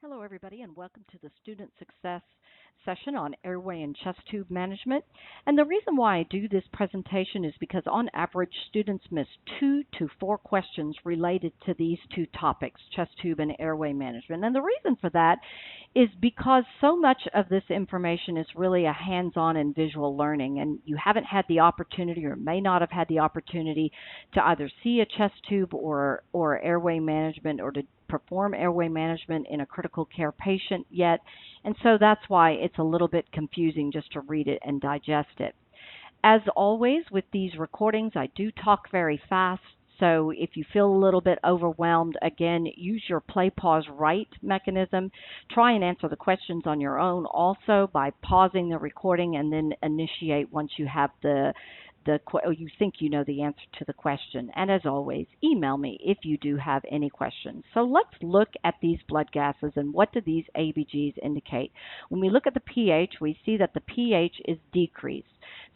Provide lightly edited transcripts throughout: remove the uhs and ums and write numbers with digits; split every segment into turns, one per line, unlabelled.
Hello, everybody, and welcome to the Student Success session on airway and chest tube management. And the reason why I do this presentation is because on average, students miss 2 to 4 questions related to these two topics, chest tube and airway management. And the reason for that is because so much of this information is really a hands-on and visual learning, and you haven't had the opportunity or may not have had the opportunity to either see a chest tube or airway management or to perform airway management in a critical care patient yet, and so that's why it's a little bit confusing just to read it and digest it. As always with these recordings, I do talk very fast, so if you feel a little bit overwhelmed, again, use your play, pause, write mechanism. Try and answer the questions on your own also by pausing the recording and then initiate once you have or you think you know the answer to the question. And as always, email me if you do have any questions. So let's look at these blood gases and what do these ABGs indicate. When we look at the pH, we see that the pH is decreased.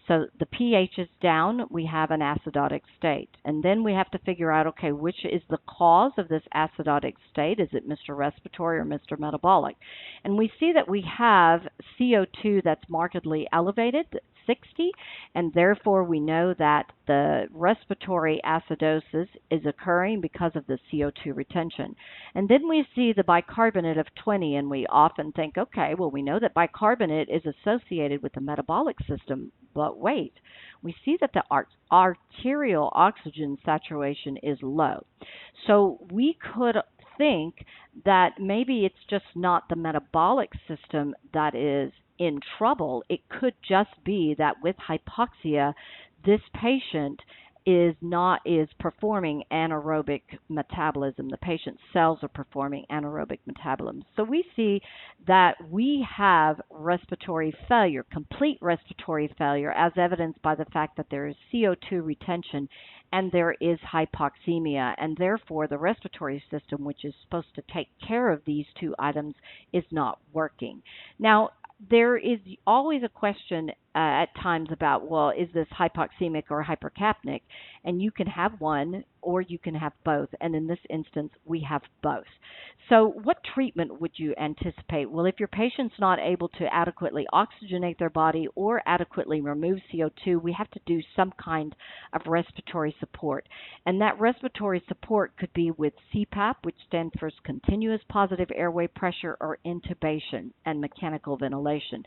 So the pH is down, we have an acidotic state. And then we have to figure out, okay, which is the cause of this acidotic state? Is it Mr. Respiratory or Mr. Metabolic? And we see that we have CO2 that's markedly elevated, 60, and therefore we know that the respiratory acidosis is occurring because of the CO2 retention. And then we see the bicarbonate of 20, and we often think, okay, well, we know that bicarbonate is associated with the metabolic system, but wait, we see that the arterial oxygen saturation is low. So we could think that maybe it's just not the metabolic system that is in trouble. It could just be that with hypoxia, this patient is performing anaerobic metabolism. The patient's cells are performing anaerobic metabolism. So we see that we have respiratory failure, complete respiratory failure, as evidenced by the fact that there is CO2 retention and there is hypoxemia, and therefore the respiratory system, which is supposed to take care of these two items, is not working. Now, there is always a question at times about, well, is this hypoxemic or hypercapnic? And you can have one or you can have both. And in this instance, we have both. So what treatment would you anticipate? Well, if your patient's not able to adequately oxygenate their body or adequately remove CO2, we have to do some kind of respiratory support. And that respiratory support could be with CPAP, which stands for continuous positive airway pressure, or intubation and mechanical ventilation.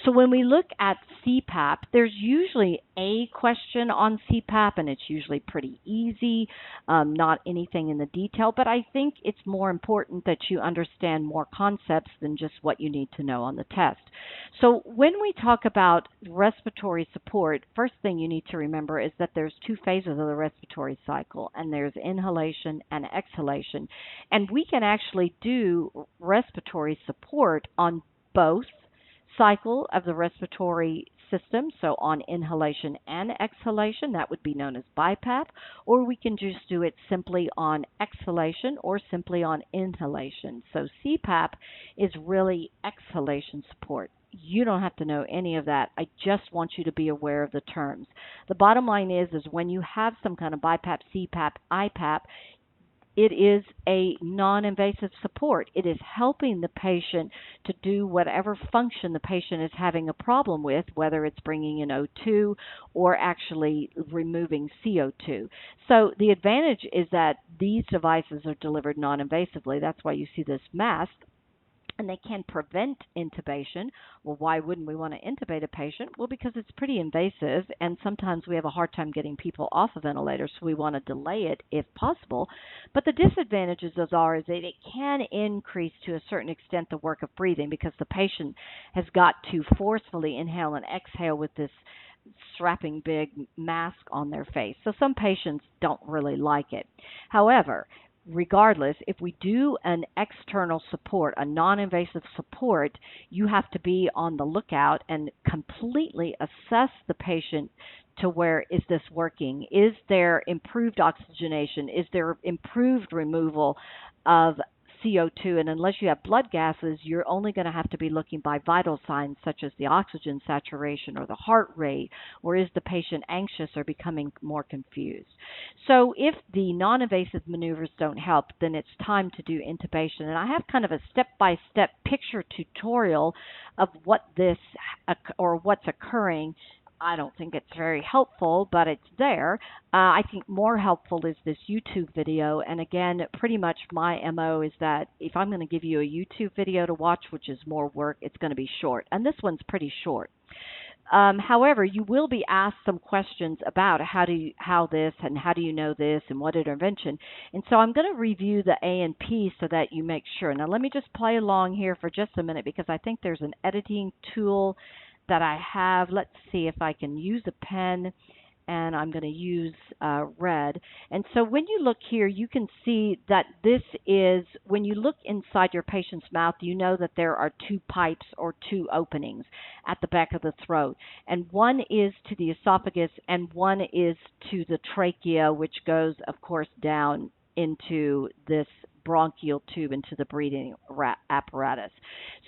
So when we look at CPAP, there's usually a question on CPAP, and it's usually pretty easy, not anything in the detail, but I think it's more important that you understand more concepts than just what you need to know on the test. So when we talk about respiratory support, first thing you need to remember is that there's two phases of the respiratory cycle, and there's inhalation and exhalation. And we can actually do respiratory support on both cycle of the respiratory system, so on inhalation and exhalation, that would be known as BiPAP, or we can just do it simply on exhalation or simply on inhalation. So CPAP is really exhalation support. You don't have to know any of that. I just want you to be aware of the terms. The bottom line is when you have some kind of BiPAP, CPAP, IPAP, it is a non-invasive support. It is helping the patient to do whatever function the patient is having a problem with, whether it's bringing in O2 or actually removing CO2. So the advantage is that these devices are delivered non-invasively. That's why you see this mask. And they can prevent intubation. Well, why wouldn't we want to intubate a patient? Well, because it's pretty invasive, and sometimes we have a hard time getting people off of ventilators, so we want to delay it if possible. But the disadvantages are is that it can increase to a certain extent the work of breathing, because the patient has got to forcefully inhale and exhale with this strapping big mask on their face. So some patients don't really like it. However, regardless, if we do an external support, a non-invasive support, you have to be on the lookout and completely assess the patient to where is this working? Is there improved oxygenation? Is there improved removal of CO2, and unless you have blood gases, you're only going to have to be looking by vital signs such as the oxygen saturation or the heart rate, or is the patient anxious or becoming more confused. So if the non-invasive maneuvers don't help, then it's time to do intubation. And I have kind of a step-by-step picture tutorial of what this or what's occurring. I don't think it's very helpful, but it's there. I think more helpful is this YouTube video. And again, pretty much my MO is that if I'm going to give you a YouTube video to watch, which is more work, it's going to be short. And this one's pretty short. However, you will be asked some questions about how this and how do you know this and what intervention. And so I'm going to review the A and P so that you make sure. Now let me just play along here for just a minute because I think there's an editing tool that I have. Let's see if I can use a pen, and I'm going to use red. And so when you look here, you can see that this is, when you look inside your patient's mouth, you know that there are two pipes or two openings at the back of the throat. And one is to the esophagus and one is to the trachea, which goes, of course, down into this bronchial tube, into the breathing apparatus.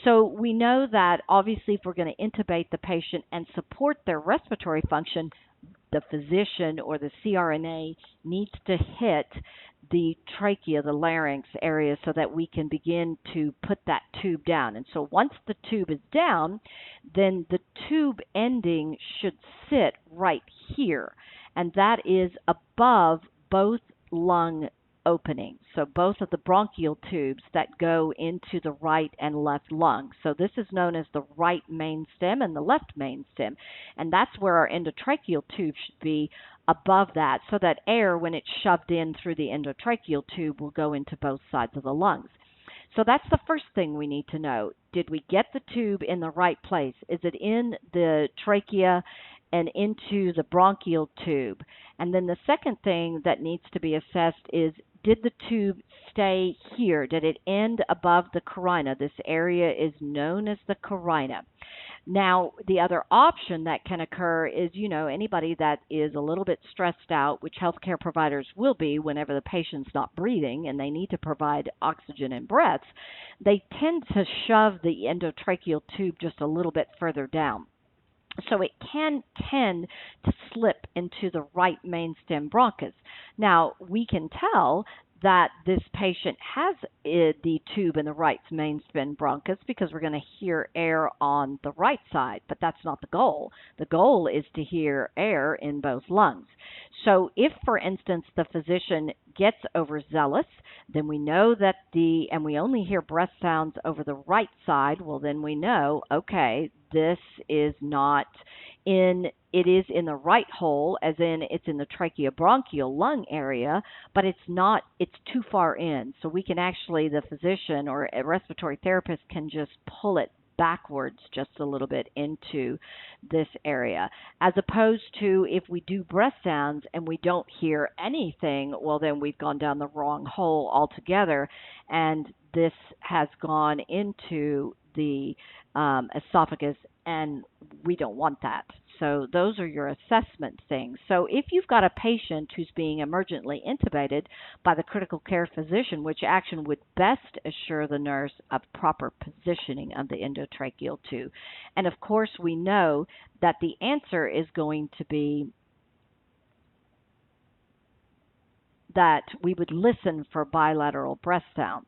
So we know that obviously if we're going to intubate the patient and support their respiratory function, the physician or the CRNA needs to hit the trachea, the larynx area, so that we can begin to put that tube down. And so once the tube is down, then the tube ending should sit right here, and that is above both lung openings. So both of the bronchial tubes that go into the right and left lung. So this is known as the right main stem and the left main stem. And that's where our endotracheal tube should be, above that, so that air, when it's shoved in through the endotracheal tube, will go into both sides of the lungs. So that's the first thing we need to know. Did we get the tube in the right place? Is it in the trachea and into the bronchial tube? And then the second thing that needs to be assessed is, did the tube stay here? Did it end above the carina? This area is known as the carina. Now, the other option that can occur is, anybody that is a little bit stressed out, which healthcare providers will be whenever the patient's not breathing and they need to provide oxygen and breaths, they tend to shove the endotracheal tube just a little bit further down. So it can tend to slip into the right main stem bronchus. Now, we can tell that this patient has the tube in the right main stem bronchus because we're going to hear air on the right side, but that's not the goal. The goal is to hear air in both lungs. So if, for instance, the physician gets overzealous, then we know that and we only hear breath sounds over the right side, well, then we know, okay, this is not it is in the right hole, as in it's in the tracheobronchial lung area, but it's too far in. So we can actually, the physician or a respiratory therapist can just pull it backwards just a little bit into this area, as opposed to if we do breath sounds and we don't hear anything, well, then we've gone down the wrong hole altogether, and this has gone into the esophagus, and we don't want that. So those are your assessment things. So if you've got a patient who's being emergently intubated by the critical care physician, which action would best assure the nurse of proper positioning of the endotracheal tube? And of course, we know that the answer is going to be that we would listen for bilateral breath sounds.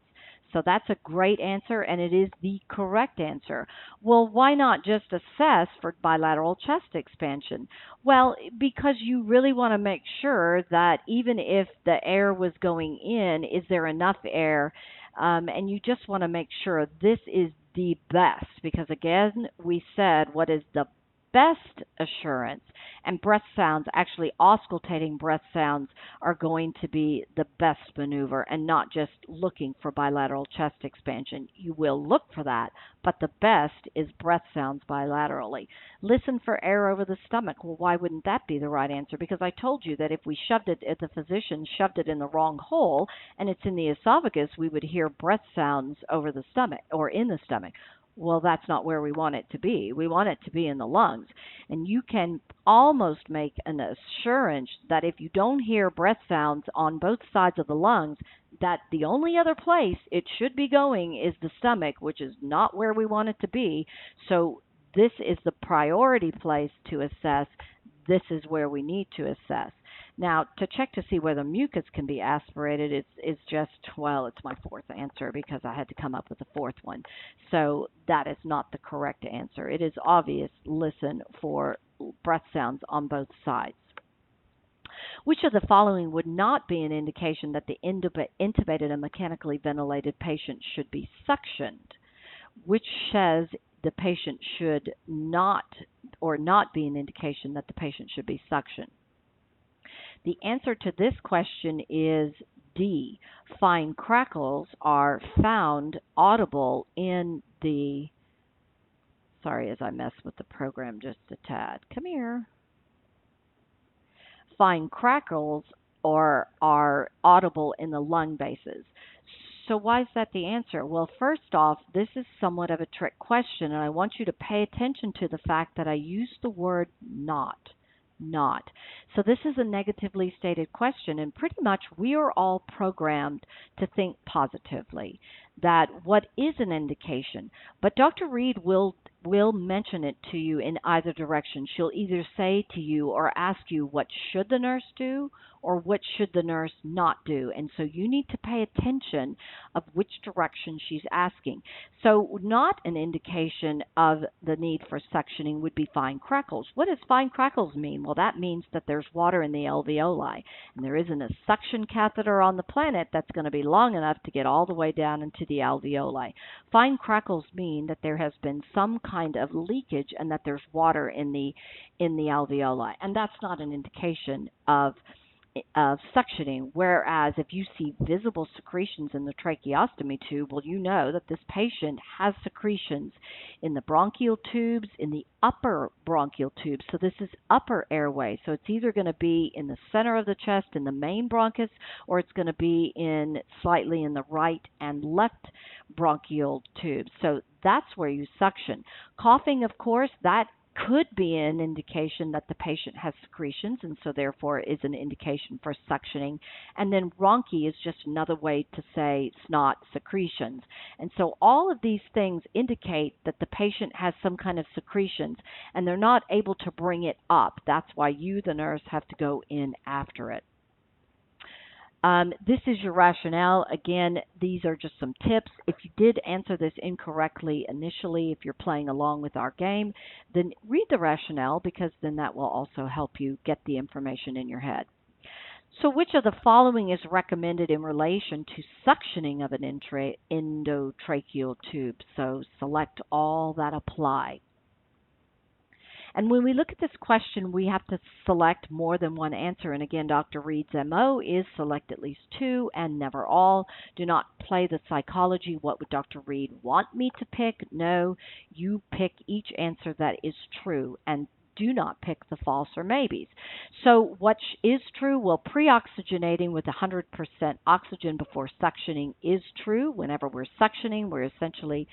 So that's a great answer, and it is the correct answer. Well, why not just assess for bilateral chest expansion? Well, because you really want to make sure that even if the air was going in, is there enough air? And you just want to make sure this is the best, because again, we said what is the best assurance, and breath sounds, actually auscultating breath sounds, are going to be the best maneuver, and not just looking for bilateral chest expansion. You will look for that, but the best is breath sounds bilaterally. Listen for air over the stomach. Well, why wouldn't that be the right answer? Because I told you that if we shoved it, if the physician shoved it in the wrong hole and it's in the esophagus, we would hear breath sounds over the stomach or in the stomach. Well, that's not where we want it to be. We want it to be in the lungs. And you can almost make an assurance that if you don't hear breath sounds on both sides of the lungs, that the only other place it should be going is the stomach, which is not where we want it to be. So this is the priority place to assess. This is where we need to assess. Now, to check to see whether mucus can be aspirated, it's just, well, it's my fourth answer because I had to come up with a fourth one. So that is not the correct answer. It is obvious. Listen for breath sounds on both sides. Which of the following would not be an indication that the intubated and mechanically ventilated patient should be suctioned? Which says the patient should not or not be an indication that the patient should be suctioned? The answer to this question is D. Fine crackles are found audible in the, sorry as I mess with the program just a tad. Come here. Fine crackles are audible in the lung bases. So why is that the answer? Well, first off, this is somewhat of a trick question, and I want you to pay attention to the fact that I use the word not. Not. So this is a negatively stated question, and pretty much we are all programmed to think positively, that what is an indication. But Dr. Reed will mention it to you in either direction. She'll either say to you or ask you what should the nurse do or what should the nurse not do. And so you need to pay attention of which direction she's asking. So not an indication of the need for suctioning would be fine crackles. What does fine crackles mean? Well, that means that there's water in the alveoli, and there isn't a suction catheter on the planet that's going to be long enough to get all the way down into the alveoli. Fine crackles mean that there has been some kind of leakage and that there's water in the alveoli, and that's not an indication of suctioning, whereas if you see visible secretions in the tracheostomy tube, well, you know that this patient has secretions in the bronchial tubes, in the upper bronchial tubes. So this is upper airway. So it's either going to be in the center of the chest in the main bronchus, or it's going to be slightly in the right and left bronchial tubes. So that's where you suction. Coughing, of course, that could be an indication that the patient has secretions, and so therefore is an indication for suctioning. And then rhonchi is just another way to say snot secretions. And so all of these things indicate that the patient has some kind of secretions, and they're not able to bring it up. That's why you, the nurse, have to go in after it. This is your rationale. Again, these are just some tips. If you did answer this incorrectly initially, if you're playing along with our game, then read the rationale, because then that will also help you get the information in your head. So which of the following is recommended in relation to suctioning of an endotracheal tube? So select all that apply. And when we look at this question, we have to select more than one answer. And again, Dr. Reed's MO is select at least two and never all. Do not play the psychology. What would Dr. Reed want me to pick? No, you pick each answer that is true, and do not pick the false or maybes. So what is true? Well, pre-oxygenating with 100% oxygen before suctioning is true. Whenever we're suctioning, we're essentially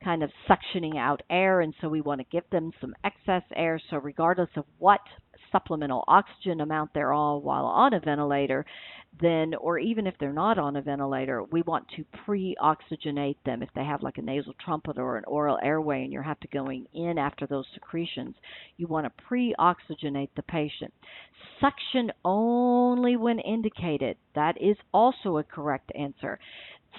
kind of suctioning out air, and so we want to give them some excess air. So regardless of what supplemental oxygen amount they're on while on a ventilator, then, or even if they're not on a ventilator, we want to pre-oxygenate them. If they have like a nasal trumpet or an oral airway and you're have to going in after those secretions, you want to pre-oxygenate the patient. Suction only when indicated. That is also a correct answer.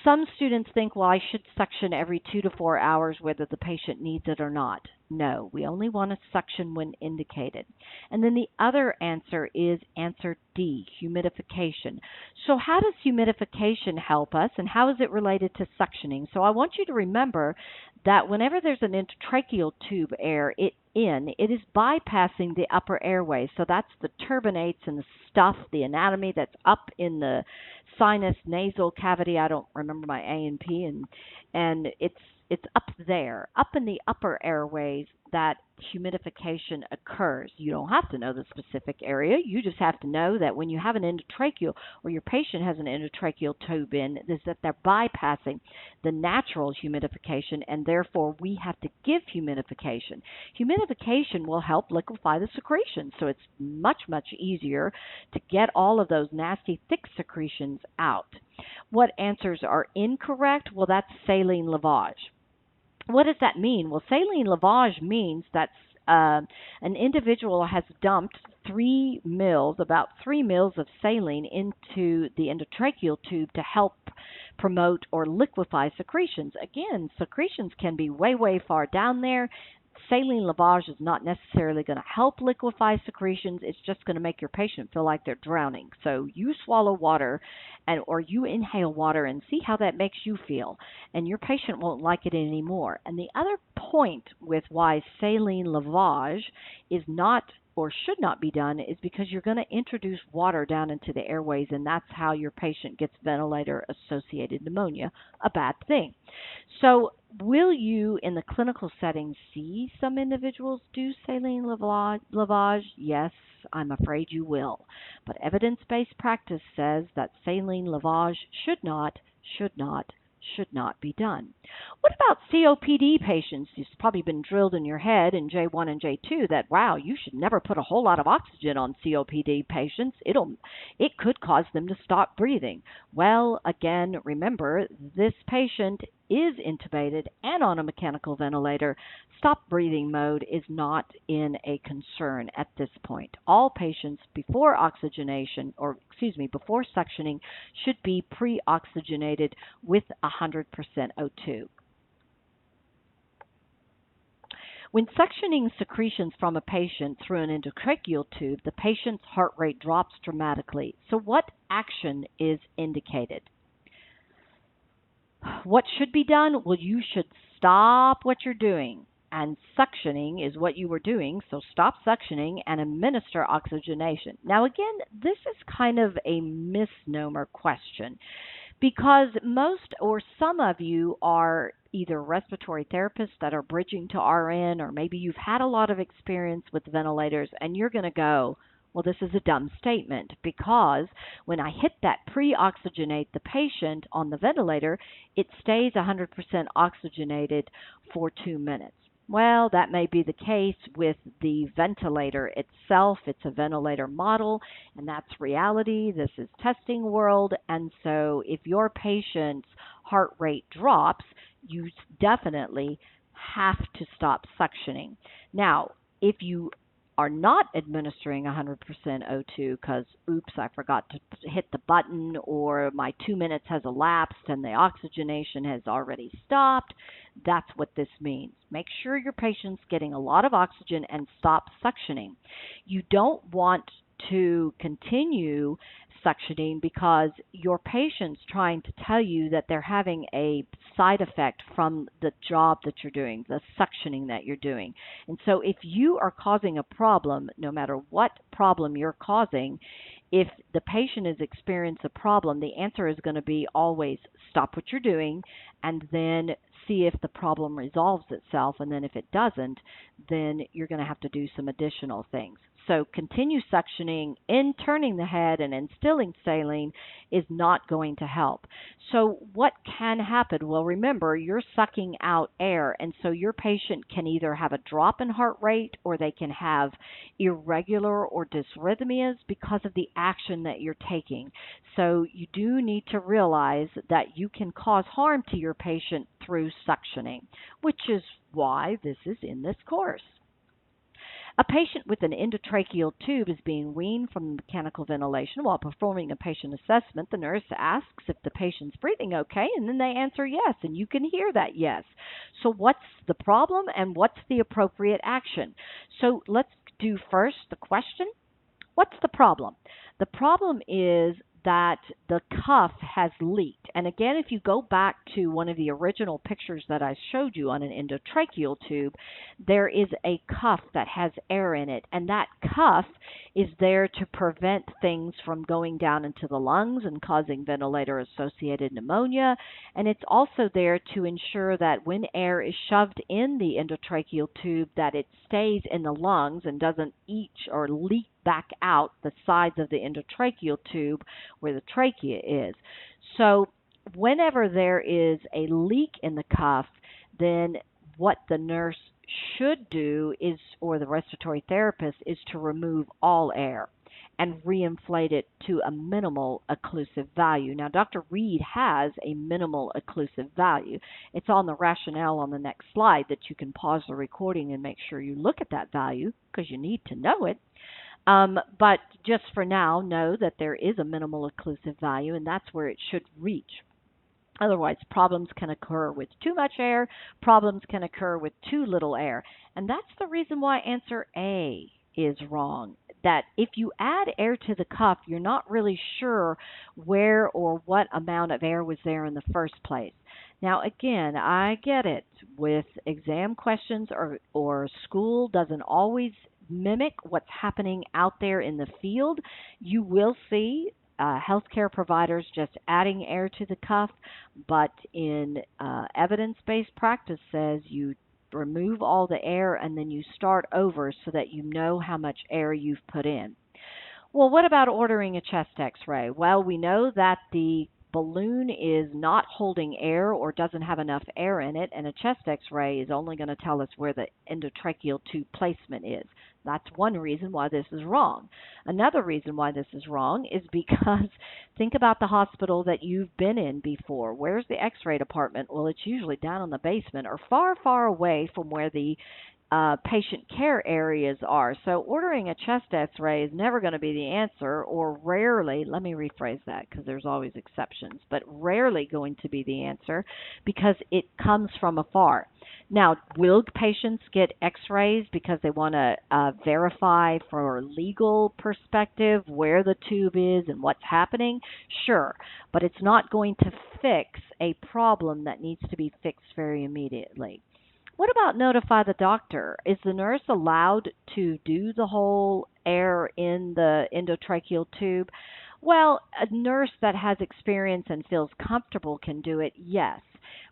Some students think, well, I should suction every 2 to 4 hours whether the patient needs it or not. No, we only want to suction when indicated. And then the other answer is answer D, humidification. So how does humidification help us, and how is it related to suctioning? So I want you to remember that whenever there's an endotracheal tube air it is bypassing the upper airway. So that's the turbinates and the stuff, the anatomy that's up in the sinus nasal cavity. I don't remember my A and P, and it's up there, up in the upper airways, that humidification occurs. You don't have to know the specific area. You just have to know that when you have an endotracheal, or your patient has an endotracheal tube in, is that they're bypassing the natural humidification, and therefore we have to give humidification. Humidification will help liquefy the secretions, so it's much, much easier to get all of those nasty, thick secretions out. What answers are incorrect? Well, that's saline lavage. What does that mean? Well, saline lavage means that uh, an individual has dumped 3 mils, about 3 mils of saline into the endotracheal tube to help promote or liquefy secretions. Again, secretions can be way, way far down there. Saline lavage is not necessarily going to help liquefy secretions. It's just going to make your patient feel like they're drowning. So you swallow water or you inhale water and see how that makes you feel, and your patient won't like it anymore. And the other point with why saline lavage is not or should not be done is because you're going to introduce water down into the airways, and that's how your patient gets ventilator associated pneumonia, a bad thing. So, will you in the clinical setting see some individuals do saline lavage? Yes, I'm afraid you will. But evidence based practice says that saline lavage should not, should not be done. What about COPD patients? It's probably been drilled in your head in J1 and J2 that, wow, you should never put a whole lot of oxygen on COPD patients. It could cause them to stop breathing. Well, again, remember, this patient is intubated and on a mechanical ventilator. Stop breathing mode is not in a concern at this point. All patients before oxygenation, or excuse me, before suctioning, should be pre-oxygenated with 100% O2. When suctioning secretions from a patient through an endotracheal tube, the patient's heart rate drops dramatically. So what action is indicated? What should be done? Well, you should stop what you're doing. And suctioning is what you were doing, so stop suctioning and administer oxygenation. Now, again, this is kind of a misnomer question because most or some of you are either respiratory therapists that are bridging to RN, or maybe you've had a lot of experience with ventilators and you're going to go, well, this is a dumb statement because when I hit that pre-oxygenate the patient on the ventilator, it stays 100% oxygenated for 2 minutes. Well, that may be the case with the ventilator itself. It's a ventilator model, and that's reality. This is testing world, and so if your patient's heart rate drops, you definitely have to stop suctioning. Now, if you are not administering 100% O2 because, oops, I forgot to hit the button, or my 2 minutes has elapsed and the oxygenation has already stopped, that's what this means. Make sure your patient's getting a lot of oxygen and stop suctioning. You don't want to continue suctioning because your patient's trying to tell you that they're having a side effect from the job that you're doing, the suctioning that you're doing. And so if you are causing a problem, no matter what problem you're causing, if the patient is experiencing a problem, the answer is going to be always stop what you're doing and then see if the problem resolves itself. And then if it doesn't, then you're going to have to do some additional things. So continue suctioning, in turning the head and instilling saline is not going to help. So what can happen? Well, remember, you're sucking out air, and so your patient can either have a drop in heart rate or they can have irregular or dysrhythmias because of the action that you're taking. So you do need to realize that you can cause harm to your patient through suctioning, which is why this is in this course. A patient with an endotracheal tube is being weaned from mechanical ventilation. While performing a patient assessment, the nurse asks if the patient's breathing okay, and then they answer yes, and you can hear that yes. So what's the problem and what's the appropriate action? So let's do first the question. What's the problem? The problem is that the cuff has leaked. And again, if you go back to one of the original pictures that I showed you on an endotracheal tube, there is a cuff that has air in it. And that cuff is there to prevent things from going down into the lungs and causing ventilator-associated pneumonia. And it's also there to ensure that when air is shoved in the endotracheal tube, that it stays in the lungs and doesn't eat or leak back out the sides of the endotracheal tube where the trachea is. So whenever there is a leak in the cuff, then what the nurse should do is, or the respiratory therapist, is to remove all air. and reinflate it to a minimal occlusive value. Now, Dr. Reed has a minimal occlusive value. It's on the rationale on the next slide that you can pause the recording and make sure you look at that value because you need to know it. But just for now, know that there is a minimal occlusive value, and that's where it should reach. Otherwise, problems can occur with too much air, problems can occur with too little air. And that's the reason why answer A is wrong. That if you add air to the cuff, you're not really sure where or what amount of air was there in the first place. Now, again, I get it. With exam questions or school doesn't always mimic what's happening out there in the field, you will see healthcare providers just adding air to the cuff, but in evidence-based practice says you remove all the air and then you start over so that you know how much air you've put in. Well, what about ordering a chest x-ray? Well, we know that the balloon is not holding air or doesn't have enough air in it, and a chest x-ray is only going to tell us where the endotracheal tube placement is. That's one reason why this is wrong. Another reason why this is wrong is because think about the hospital that you've been in before. Where's the x-ray department? Well, it's usually down in the basement or far, far away from where the patient care areas are. So ordering a chest x-ray is never going to be the answer, or rarely, let me rephrase that because there's always exceptions, but rarely going to be the answer because it comes from afar. Now, will patients get x-rays because they want to verify for a legal perspective where the tube is and what's happening? Sure, but it's not going to fix a problem that needs to be fixed very immediately. What about notify the doctor? Is the nurse allowed to do the whole air in the endotracheal tube? Well, a nurse that has experience and feels comfortable can do it, yes.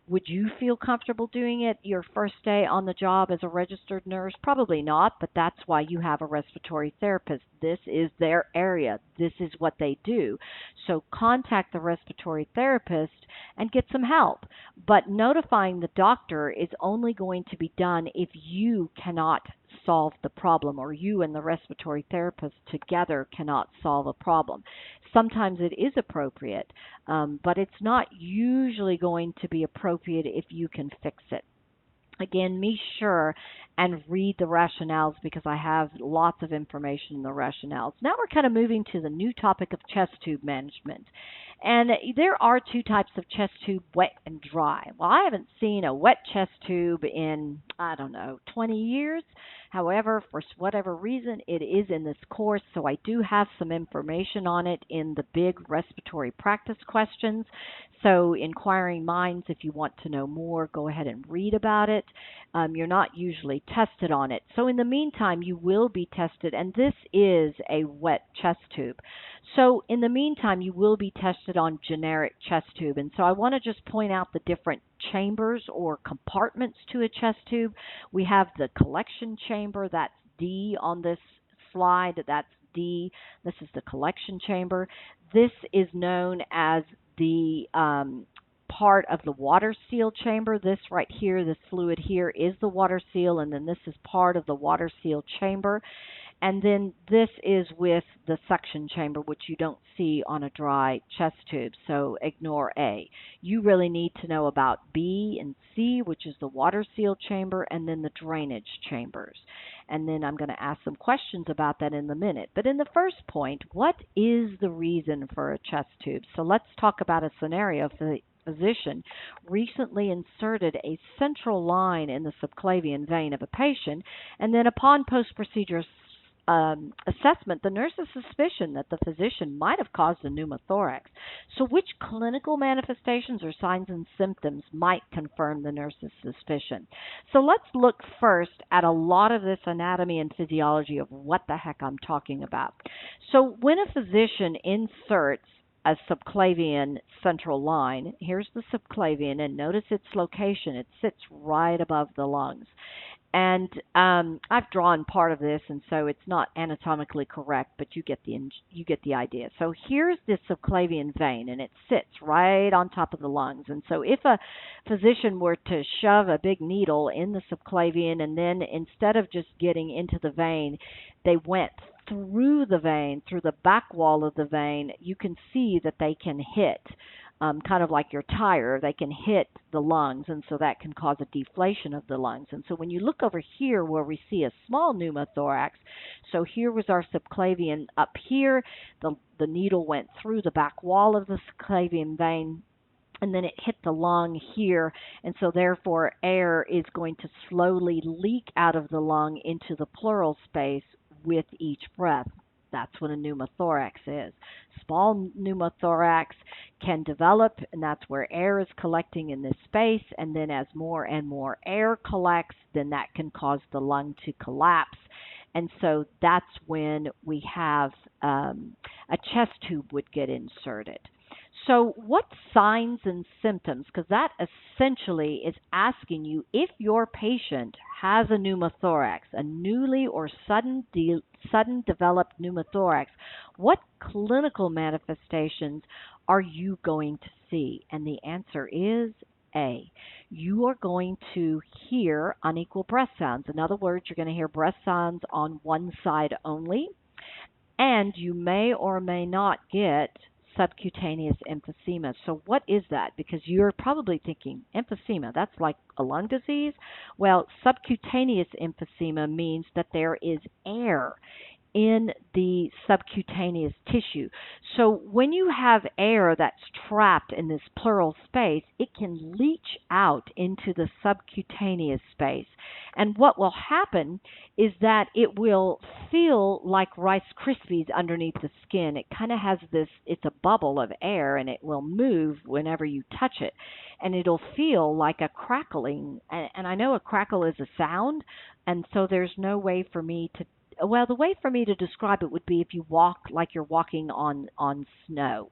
Would you feel comfortable doing it your first day on the job as a registered nurse? Probably not, but that's why you have a respiratory therapist. This is their area. This is what they do. So contact the respiratory therapist and get some help. But notifying the doctor is only going to be done if you cannot solve the problem, or you and the respiratory therapist together cannot solve a problem. Sometimes it is appropriate, but it's not usually going to be appropriate if you can fix it. Again, be sure and read the rationales because I have lots of information in the rationales. Now we're kind of moving to the new topic of chest tube management. And there are two types of chest tube, wet and dry. Well, I haven't seen a wet chest tube in, 20 years. However, for whatever reason, it is in this course, so I do have some information on it in the big respiratory practice questions. So inquiring minds, if you want to know more, go ahead and read about it. You're not usually tested on it. So in the meantime, you will be tested, and this is a wet chest tube. So in the meantime, you will be tested on generic chest tube. And so I want to just point out the different chambers or compartments to a chest tube. We have the collection chamber, that's D on this slide, that's D. This is the collection chamber. This is known as the part of the water seal chamber. This right here, this fluid here is the water seal, and then this is part of the water seal chamber. And then this is with the suction chamber, which you don't see on a dry chest tube, so ignore A. You really need to know about B and C, which is the water seal chamber, and then the drainage chambers. And then I'm going to ask some questions about that in a minute. But in the first point, what is the reason for a chest tube? So let's talk about a scenario for the physician recently inserted a central line in the subclavian vein of a patient, and then upon post-procedure assessment, the nurse's suspicion that the physician might have caused a pneumothorax. So which clinical manifestations or signs and symptoms might confirm the nurse's suspicion? So let's look first at a lot of this anatomy and physiology of what the heck I'm talking about. So when a physician inserts a subclavian central line, here's the subclavian, and notice its location. It sits right above the lungs. And I've drawn part of this, and so it's not anatomically correct, but you get the idea. So here's the subclavian vein, and it sits right on top of the lungs. And so if a physician were to shove a big needle in the subclavian, and then instead of just getting into the vein, they went through the vein, through the back wall of the vein, you can see that they can hit kind of like your tire, they can hit the lungs, and so that can cause a deflation of the lungs. And so when you look over here where we see a small pneumothorax, so here was our subclavian up here, the needle went through the back wall of the subclavian vein, and then it hit the lung here, and so therefore air is going to slowly leak out of the lung into the pleural space with each breath. That's what a pneumothorax is. Small pneumothorax can develop, and that's where air is collecting in this space, and then as more and more air collects, then that can cause the lung to collapse. And so that's when we have a chest tube would get inserted. So what signs and symptoms, because that essentially is asking you if your patient has a pneumothorax, a newly or sudden developed pneumothorax, what clinical manifestations are you going to see? And the answer is A. You are going to hear unequal breath sounds. In other words, you're going to hear breath sounds on one side only, and you may or may not get subcutaneous emphysema. So what is that? Because you're probably thinking, emphysema, that's like a lung disease? Well, subcutaneous emphysema means that there is air in the subcutaneous tissue. So when you have air that's trapped in this pleural space, it can leach out into the subcutaneous space. And what will happen is that it will feel like Rice Krispies underneath the skin. It kind of has this, it's a bubble of air, and it will move whenever you touch it. And it'll feel like a crackling. And I know a crackle is a sound, and so there's no way for me to, well, the way for me to describe it would be if you walk like you're walking on snow.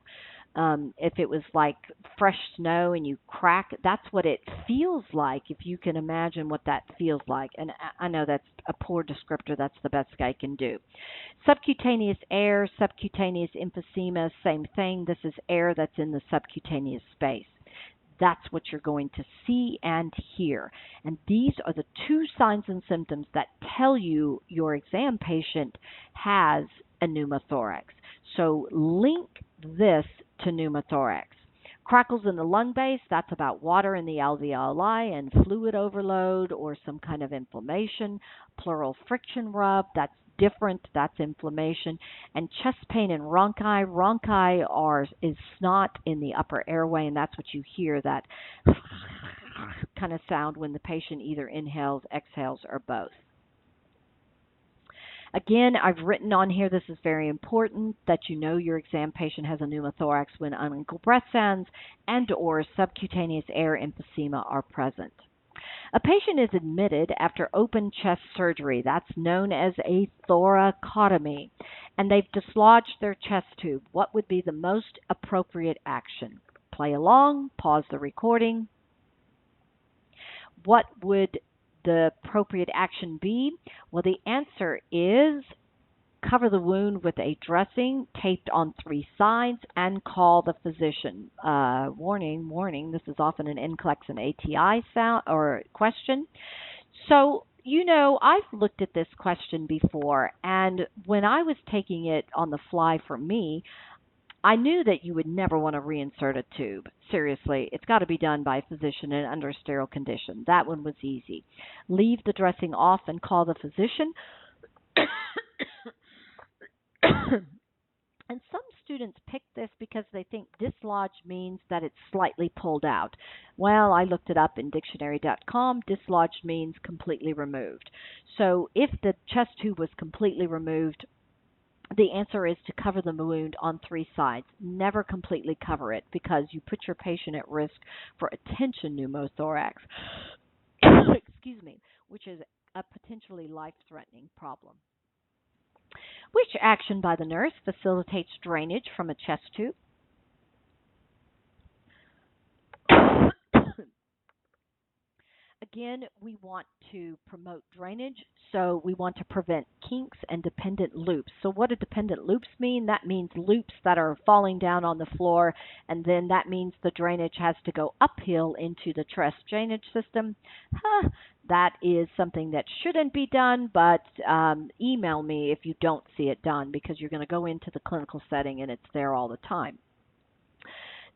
If it was like fresh snow and you crack, that's what it feels like, if you can imagine what that feels like. And I know that's a poor descriptor. That's the best I can do. Subcutaneous air, subcutaneous emphysema, same thing. This is air that's in the subcutaneous space. That's what you're going to see and hear. And these are the two signs and symptoms that tell you your exam patient has a pneumothorax. So link this to pneumothorax. Crackles in the lung base, that's about water in the alveoli and fluid overload or some kind of inflammation. Pleural friction rub, that's different, that's inflammation. And chest pain and rhonchi is snot in the upper airway, and that's what you hear, that kind of sound when the patient either inhales, exhales, or both. Again, I've written on here, this is very important, that you know your exam patient has a pneumothorax when unequal breath sounds and or subcutaneous air emphysema are present. A patient is admitted after open chest surgery. That's known as a thoracotomy, and they've dislodged their chest tube. What would be the most appropriate action? Play along, pause the recording. What would the appropriate action be? Well, the answer is cover the wound with a dressing taped on 3 sides and call the physician. Warning, warning, this is often an NCLEX and ATI sound or question. So, you know, I've looked at this question before, and when I was taking it on the fly for me, I knew that you would never want to reinsert a tube. Seriously, it's got to be done by a physician and under sterile condition. That one was easy. Leave the dressing off and call the physician. And some students pick this because they think dislodge means that it's slightly pulled out. Well, I looked it up in dictionary.com. Dislodged means completely removed. So if the chest tube was completely removed, the answer is to cover the wound on 3 sides. Never completely cover it because you put your patient at risk for a tension pneumothorax, excuse me, which is a potentially life-threatening problem. Which action by the nurse facilitates drainage from a chest tube? Again, we want to promote drainage, so we want to prevent kinks and dependent loops. So what do dependent loops mean? That means loops that are falling down on the floor, and then that means the drainage has to go uphill into the truss drainage system. That is something that shouldn't be done, but email me if you don't see it done, because you're going to go into the clinical setting and it's there all the time.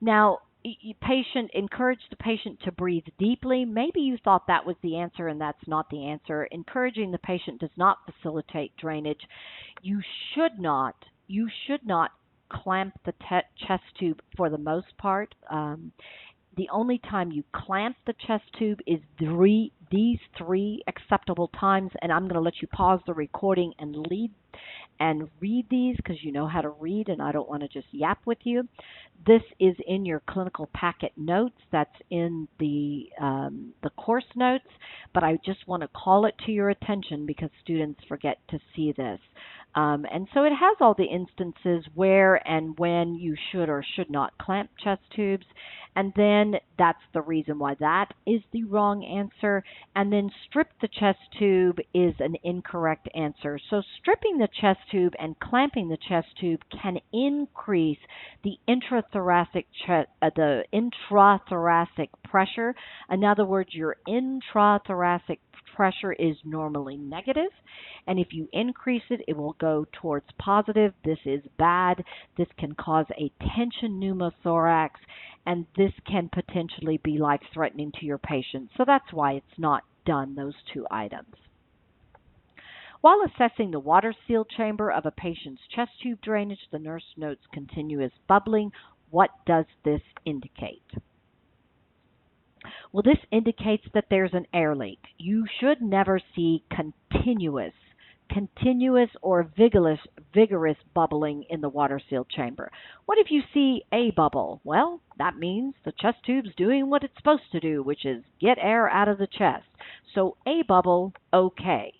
Now, encourage the patient to breathe deeply. Maybe you thought that was the answer and that's not the answer. Encouraging the patient does not facilitate drainage. You should not clamp the chest tube for the most part. The only time you clamp the chest tube is these three acceptable times, and I'm going to let you pause the recording and read these, because you know how to read and I don't want to just yap with you. This is in your clinical packet notes. That's in the course notes, but I just want to call it to your attention because students forget to see this. And so it has all the instances where and when you should or should not clamp chest tubes. And then that's the reason why that is the wrong answer. And then strip the chest tube is an incorrect answer. So stripping the chest tube and clamping the chest tube can increase the intrathoracic pressure. In other words, your intrathoracic pressure is normally negative, and if you increase it, it will go towards positive. This is bad. This can cause a tension pneumothorax, and this can potentially be life-threatening to your patient. So that's why it's not done, those two items. While assessing the water seal chamber of a patient's chest tube drainage, the nurse notes continuous bubbling. What does this indicate? Well, this indicates that there's an air leak. You should never see continuous or vigorous bubbling in the water seal chamber. What if you see a bubble? Well, that means the chest tube's doing what it's supposed to do, which is get air out of the chest. So a bubble, okay.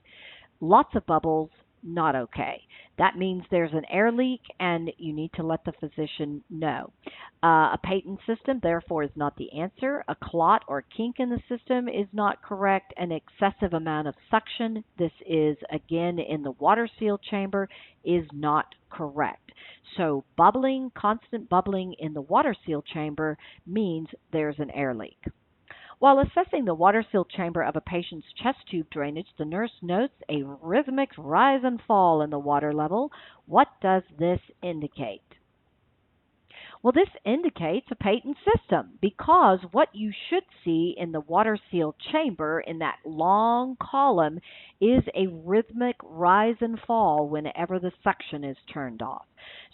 Lots of bubbles, not okay. That means there's an air leak and you need to let the physician know. A patent system, therefore, is not the answer. A clot or kink in the system is not correct. An excessive amount of suction, this is again in the water seal chamber, is not correct. So bubbling, constant bubbling in the water seal chamber means there's an air leak. While assessing the water seal chamber of a patient's chest tube drainage, the nurse notes a rhythmic rise and fall in the water level. What does this indicate? Well, this indicates a patent system, because what you should see in the water seal chamber in that long column is a rhythmic rise and fall whenever the suction is turned off.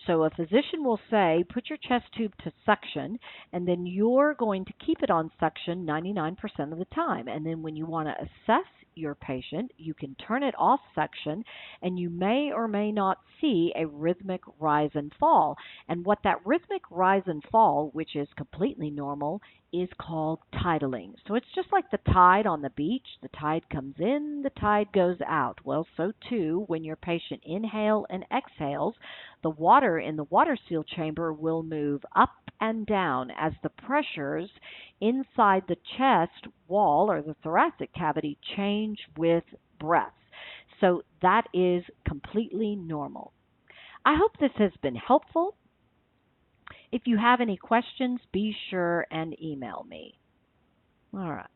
So a physician will say, put your chest tube to suction, and then you're going to keep it on suction 99% of the time. And then when you want to assess your patient, you can turn it off suction, and you may or may not see a rhythmic rise and fall. And what that rhythmic rise and fall, which is completely normal, is called tidling. So it's just like the tide on the beach. The tide comes in, the tide goes out. Well, so too, when your patient inhales and exhales, the water in the water seal chamber will move up and down as the pressures inside the chest wall or the thoracic cavity change with breath. So that is completely normal. I hope this has been helpful. If you have any questions, be sure and email me. All right.